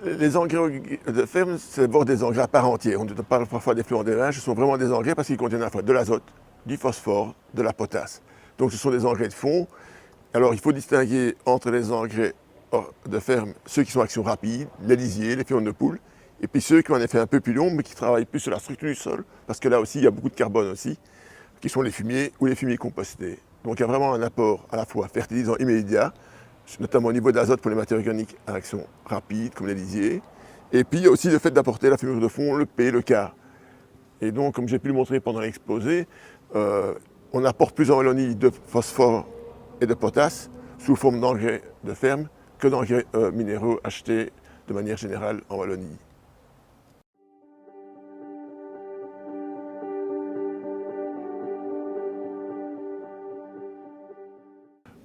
Les engrais de ferme, c'est d'abord des engrais à part entière. On parle parfois des fluants d'élinge, ce sont vraiment des engrais parce qu'ils contiennent à la fois de l'azote, du phosphore, de la potasse. Donc ce sont des engrais de fond. Alors il faut distinguer entre les engrais de ferme, ceux qui sont à action rapide, les lisiers, les fluants de poule, et puis ceux qui ont un effet un peu plus long, mais qui travaillent plus sur la structure du sol, parce que là aussi il y a beaucoup de carbone aussi, qui sont les fumiers ou les fumiers compostés. Donc il y a vraiment un apport à la fois fertilisant immédiat, notamment au niveau de l'azote pour les matières organiques à action rapide, comme les lisiers. Et puis il y a aussi le fait d'apporter la fumure de fond, le P, le K. Et donc, comme j'ai pu le montrer pendant l'exposé, on apporte plus en Wallonie de phosphore et de potasse sous forme d'engrais de ferme que d'engrais minéraux achetés de manière générale en Wallonie.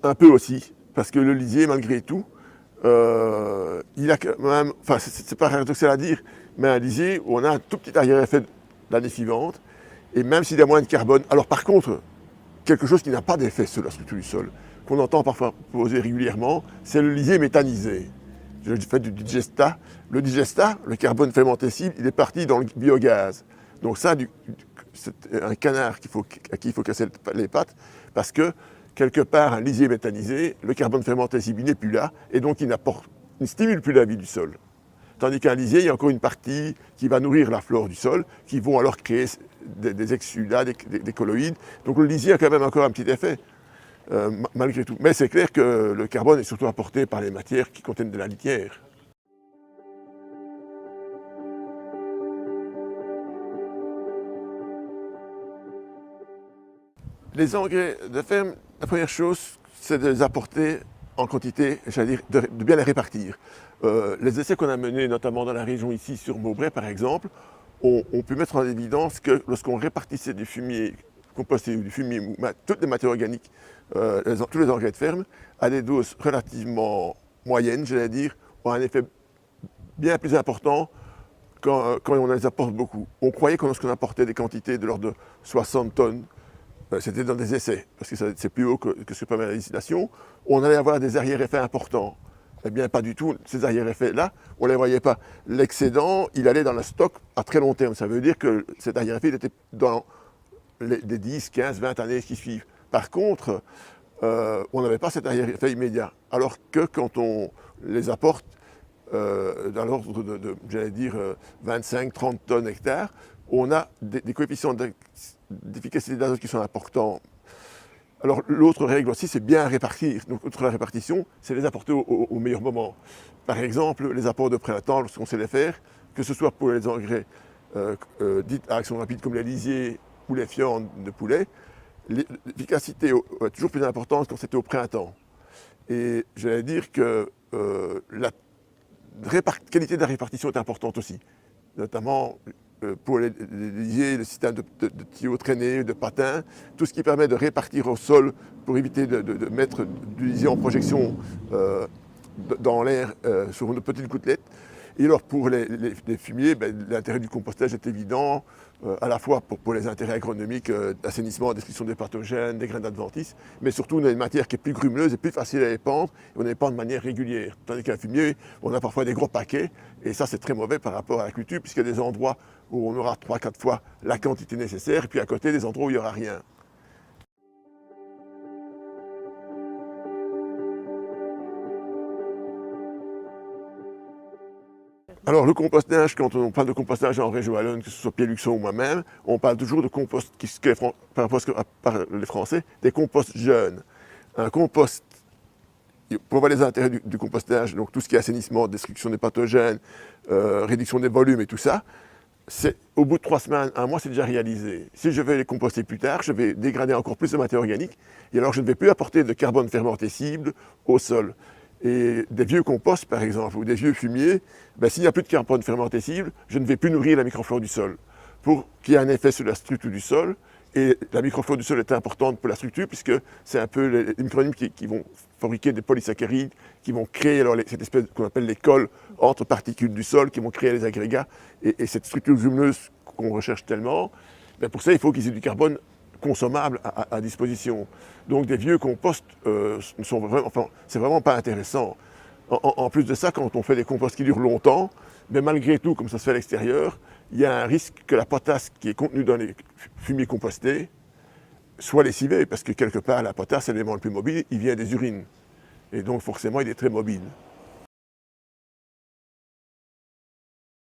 Un peu aussi, parce que le lisier, malgré tout, il a quand même, enfin c'est pas paradoxal à dire, mais un lisier où on a un tout petit arrière-effet l'année suivante, et même s'il y a moins de carbone. Alors par contre, quelque chose qui n'a pas d'effet sur la structure du sol, qu'on entend parfois poser régulièrement, c'est le lisier méthanisé. Je fais du digesta. Le digesta, le carbone fermentescible, il est parti dans le biogaz. Donc ça, c'est un canard à qui il faut casser les pattes, parce que quelque part, un lisier méthanisé, le carbone fermentescible n'est plus là, et donc il ne stimule plus la vie du sol. Tandis qu'un lisier, il y a encore une partie qui va nourrir la flore du sol, qui vont alors créer des exsudats, des colloïdes. Donc le lisier a quand même encore un petit effet, malgré tout. Mais c'est clair que le carbone est surtout apporté par les matières qui contiennent de la litière. Les engrais de ferme, la première chose, c'est de les apporter en quantité, j'allais dire, de bien les répartir. Les essais qu'on a menés, notamment dans la région ici, sur Maubray par exemple, ont pu mettre en évidence que lorsqu'on répartissait du fumier composté ou du fumier mou, toutes les matières organiques, tous les engrais de ferme, à des doses relativement moyennes, j'allais dire, ont un effet bien plus important quand on les apporte beaucoup. On croyait que lorsqu'on apportait des quantités de l'ordre de 60 tonnes, c'était dans des essais, parce que c'est plus haut que ce que permet la législation, on allait avoir des arrière-effets importants. Eh bien, pas du tout. Ces arrière-effets-là, on ne les voyait pas. L'excédent, il allait dans le stock à très long terme. Ça veut dire que cet arrière-effet, il était dans les 10, 15, 20 années qui suivent. Par contre, on n'avait pas cet arrière-effet immédiat. Alors que quand on les apporte dans l'ordre j'allais dire, 25, 30 tonnes hectares, on a des coefficients d'efficacité d'azote qui sont importants. Alors l'autre règle aussi, c'est bien répartir. Donc outre la répartition, c'est les apporter au meilleur moment. Par exemple, les apports de printemps, lorsqu'on sait les faire, que ce soit pour les engrais dits à action rapide comme les lisiers ou les fientes de poulet, l'efficacité est toujours plus importante quand c'était au printemps. Et j'allais dire que la qualité de la répartition est importante aussi, notamment pour les lisiers, le système de tuyaux traînés, de patins, tout ce qui permet de répartir au sol pour éviter de mettre du lisier en projection dans l'air sur une petite gouttelette. Et alors pour les fumiers, l'intérêt du compostage est évident, à la fois pour les intérêts agronomiques, d'assainissement, destruction des pathogènes, des graines d'adventices, mais surtout on a une matière qui est plus grumeuse et plus facile à épandre, et on épand de manière régulière. Tandis qu'un fumier, on a parfois des gros paquets, et ça c'est très mauvais par rapport à la culture, puisqu'il y a des endroits où on aura 3-4 fois la quantité nécessaire, et puis à côté des endroits où il n'y aura rien. Alors le compostage, quand on parle de compostage en région wallonne, que ce soit Pierre Luxon ou moi-même, on parle toujours de compost, par rapport par les Français, des composts jeunes. Un compost, pour voir les intérêts du compostage, donc tout ce qui est assainissement, destruction des pathogènes, réduction des volumes et tout ça, au bout de 3 semaines, 1 mois, c'est déjà réalisé. Si je vais les composter plus tard, je vais dégrader encore plus de matière organique, et alors je ne vais plus apporter de carbone fermentescible au sol. Et des vieux composts, par exemple, ou des vieux fumiers, s'il n'y a plus de carbone fermentescible, je ne vais plus nourrir la microflore du sol. Pour qu'il y ait un effet sur la structure du sol, et la microflore du sol est importante pour la structure, puisque c'est un peu les micro-organismes qui vont fabriquer des polysaccharides, qui vont créer alors cette espèce qu'on appelle les cols entre particules du sol, qui vont créer les agrégats, et cette structure volumineuse qu'on recherche tellement, pour ça, il faut qu'ils aient du carbone consommables à disposition. Donc des vieux composts c'est vraiment pas intéressant. En plus de ça, quand on fait des composts qui durent longtemps, mais malgré tout, comme ça se fait à l'extérieur, il y a un risque que la potasse qui est contenue dans les fumiers compostés soit lessivée, parce que quelque part, la potasse, c'est l'élément le plus mobile, il vient des urines. Et donc forcément, il est très mobile.